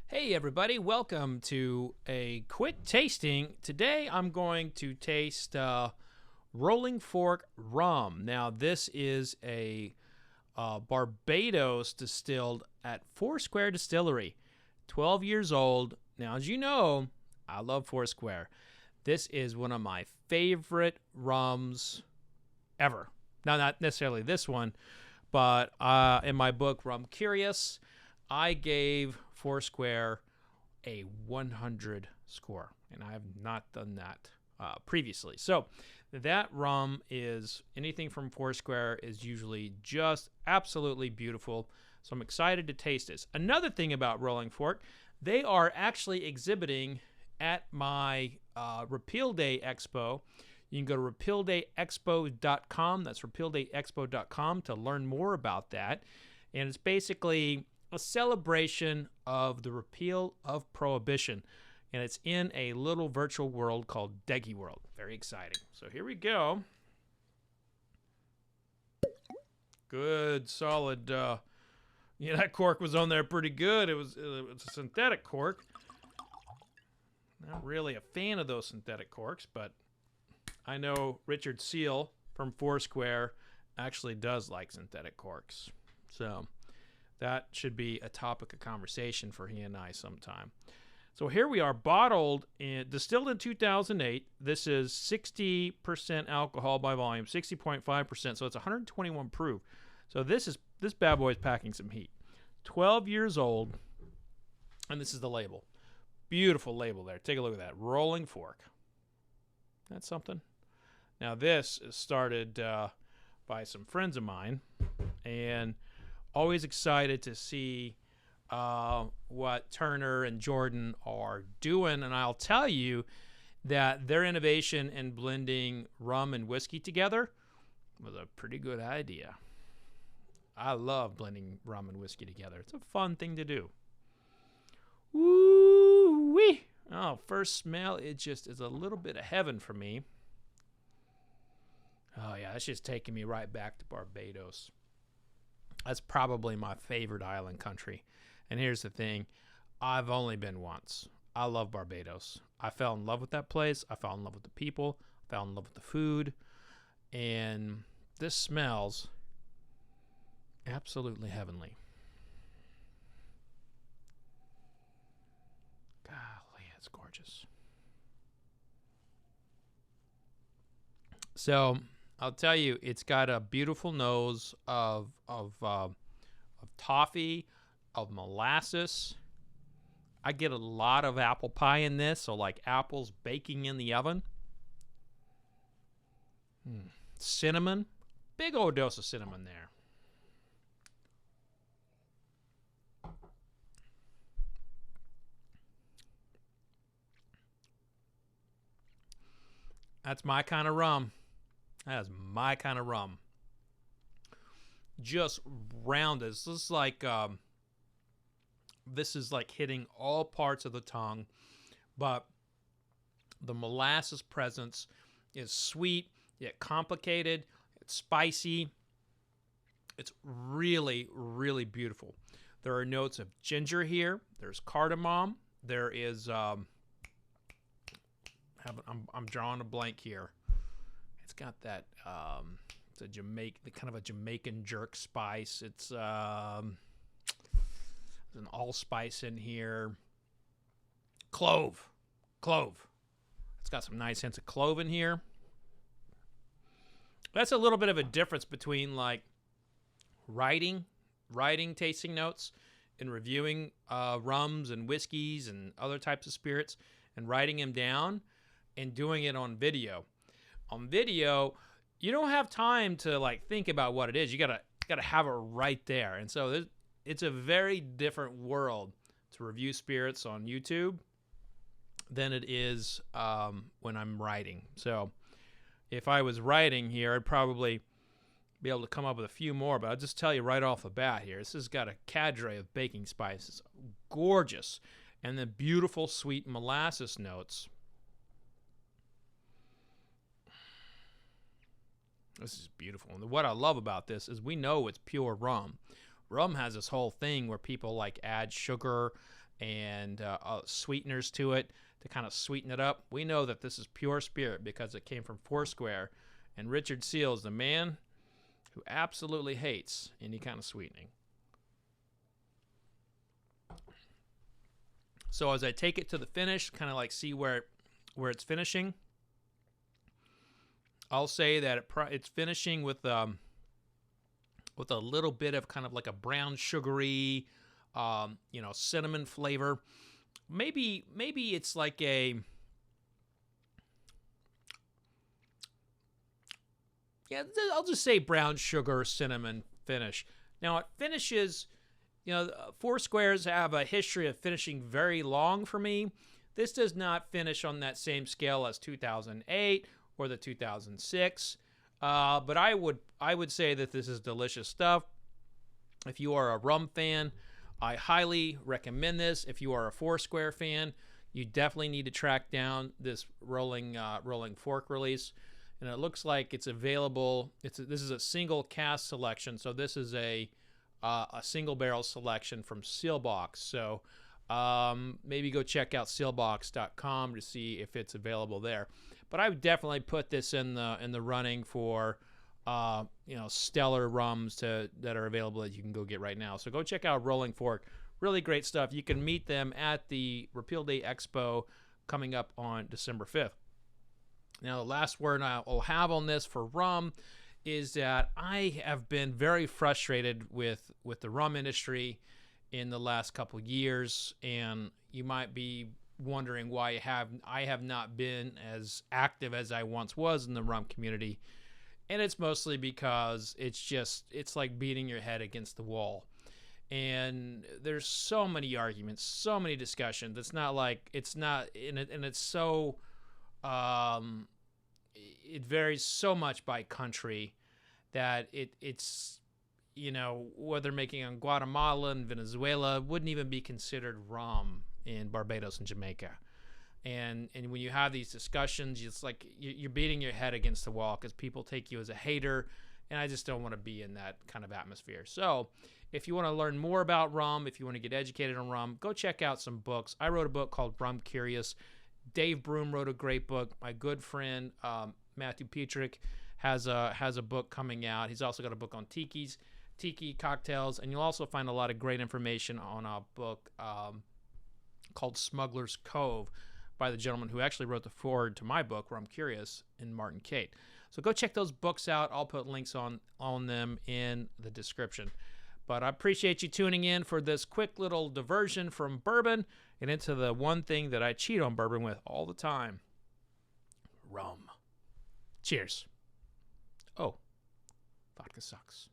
Hey everybody, welcome to a quick tasting. Today I'm going to taste Rolling Fork rum. Now this is a Barbados distilled at Foursquare Distillery. 12 years old. Now as you know, I love Foursquare. This is one of my favorite rums ever. Now not necessarily this one, but in my book Rum Curious, I gave Foursquare a 100 score, and I have not done that previously. So that rum is anything from Foursquare is usually just absolutely beautiful. So I'm excited to taste this. Another thing about Rolling Fork, they are actually exhibiting at my Repeal Day Expo. You can go to repealdayexpo.com. That's repealdayexpo.com to learn more about that. And it's basically a celebration of the repeal of Prohibition. And it's in a little virtual world called Deggy World. Very exciting. So here we go. Good, solid. That cork was on there pretty good. It was a synthetic cork. Not really a fan of those synthetic corks, but I know Richard Seal from Foursquare actually does like synthetic corks. So that should be a topic of conversation for he and I sometime. So here we are, distilled in 2008. This is 60% alcohol by volume, 60.5%. So it's 121 proof. So this bad boy is packing some heat. 12 years old, and this is the label. Beautiful label there. Take a look at that. Rolling Fork. That's something. Now this is started by some friends of mine, and always excited to see what Turner and Jordan are doing. And I'll tell you that their innovation in blending rum and whiskey together was a pretty good idea. I love blending rum and whiskey together. It's a fun thing to do. Woo-wee! Oh, first smell, it just is a little bit of heaven for me. Oh, yeah, that's just taking me right back to Barbados. That's probably my favorite island country. And here's the thing. I've only been once. I love Barbados. I fell in love with that place. I fell in love with the people. I fell in love with the food. And this smells absolutely heavenly. Golly, it's gorgeous. So I'll tell you, it's got a beautiful nose of toffee, of molasses. I get a lot of apple pie in this, so like apples baking in the oven. Cinnamon, big old dose of cinnamon there. That's my kind of rum. That is my kind of rum. Just rounded. This is like hitting all parts of the tongue, but the molasses presence is sweet yet complicated. It's spicy. It's really, really beautiful. There are notes of ginger here. There's cardamom. There is I'm drawing a blank here. It's got that it's a kind of a Jamaican jerk spice. It's an allspice in here. Clove. It's got some nice hints of clove in here. That's a little bit of a difference between like writing tasting notes and reviewing rums and whiskeys and other types of spirits and writing them down and doing it on video. On video, you don't have time to like think about what it is. You gotta have it right there. And so it's a very different world to review spirits on YouTube than it is when I'm writing. So if I was writing here, I'd probably be able to come up with a few more, but I'll just tell you right off the bat here, this has got a cadre of baking spices. Gorgeous. And then beautiful sweet molasses notes. This is beautiful. And what I love about this is we know it's pure rum. Rum has this whole thing where people like add sugar and sweeteners to it to kind of sweeten it up. We know that this is pure spirit because it came from Foursquare, and Richard Seal is the man who absolutely hates any kind of sweetening. So as I take it to the finish, kind of like see where it's finishing, I'll say that it's finishing with a little bit of kind of like a brown sugary, cinnamon flavor. Maybe it's like I'll just say brown sugar cinnamon finish. Now it finishes, Foursquares have a history of finishing very long for me. This does not finish on that same scale as 2008 or the 2006, but I would say that this is delicious stuff. If you are a rum fan, I highly recommend this. If you are a Foursquare fan, you definitely need to track down this rolling fork release. And it looks like it's available. This is a single cask selection, so this is a single barrel selection from Sealbox. So maybe go check out sealbox.com to see if it's available there. But I would definitely put this in the running for stellar rums that are available that you can go get right now. So go check out Rolling Fork. Really great stuff. You can meet them at the Repeal Day Expo coming up on December 5th. Now, the last word I'll have on this for rum is that I have been very frustrated with the rum industry in the last couple years, and you might be wondering why I have not been as active as I once was in the rum community. And it's mostly because it's like beating your head against the wall. And there's so many arguments, so many discussions. It's so it varies so much by country that it's whether making in Guatemala and Venezuela wouldn't even be considered rum in Barbados and Jamaica. And when you have these discussions, it's like you're beating your head against the wall because people take you as a hater, and I just don't want to be in that kind of atmosphere. So if you want to learn more about rum, if you want to get educated on rum, go check out some books. I wrote a book called Rum Curious. Dave Broom wrote a great book. My good friend Matthew Petrick has a book coming out. He's also got a book on tiki cocktails, and you'll also find a lot of great information on a book called Smuggler's Cove by the gentleman who actually wrote the foreword to my book, Rum Curious, and Martin Cate. So go check those books out. I'll put links on them in the description. But I appreciate you tuning in for this quick little diversion from bourbon and into the one thing that I cheat on bourbon with all the time, rum. Cheers. Oh, vodka sucks.